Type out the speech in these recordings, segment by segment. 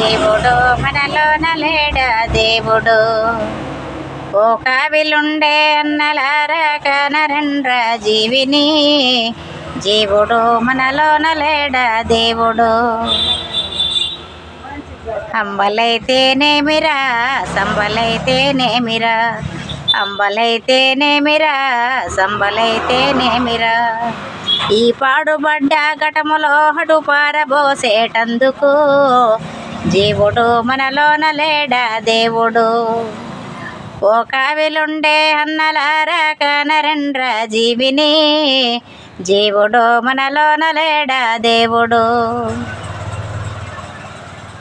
జీవుడు మనలోన లేడా దేవుడు. ఓ కావిలుండే అన్నలారా కనరండ్రా జీవిని, జీవుడు మనలోన లేడా దేవుడు. అంబలైతేనేమిరా సంబలైతేనేమిరా, అంబలైతేనేమిరా సంబలైతేనేమిరా, ఈ పాడుబడ్డ ఘటములో హటు పారబోసేటందుకు జీవుడు మనలోన లేడా దేవుడు. ఓ కావిలుండే అన్నలారా కనరండ్రా జీవిని, జీవుడు మనలోన లేడా దేవుడు.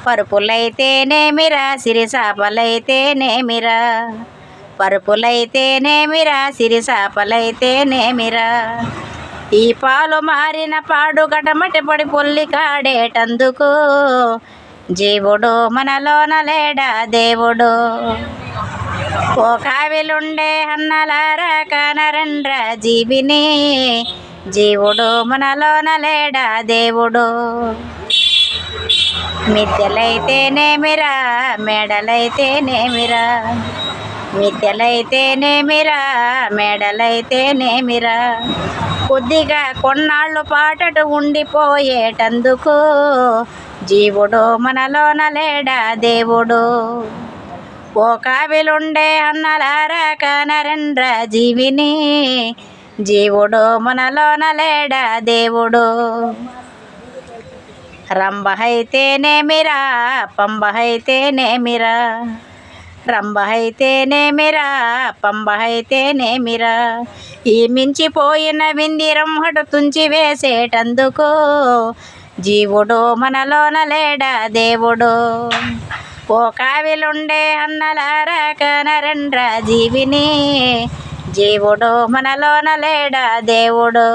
పరుపులైతేనేమిరా సిరిసాపలైతేనేమిరా, పరుపులైతేనేమిరా సిరిసాపలైతేనేమిరా, ఈ పాలు మారిన పాడుగటమటి పడి పొల్లి కాడేటందుకు జీవుడు మనలోన లేడా దేవుడు. ఓ కావిలుండే అన్నలారా కనరండ్రా జీవిని, జీవుడు మనలోన లేడా దేవుడు. మిద్దెలైతేనేమిరా మేడలైతేనేమిరా, మిద్దెలైతేనేమిరా మేడలైతేనేమిరా, కొద్దిగా కొన్నాళ్ళు పాటటు ఉండిపోయేటందుకు జీవుడు మనలోన లేడా దేవుడు. ఓ కావిలుండే అన్నలారా కనరండ్రా జీవిని, జీవుడు మనలోన లేడా దేవుడు. రంభహైతేనేమిరా పంబహైతేనేమిరా, రంభహైతేనేమిరా పంబహైతేనేమిరా, ఈ మించిపోయిన విందిరం హటు తుంచి వేసేటందుకు జీవుడు మనలోన లేడా దేవుడు. ఓ కావిలుండే అన్నలారా కనరండ్రా జీవిని, జీవుడు మనలోన లేడా దేవుడు.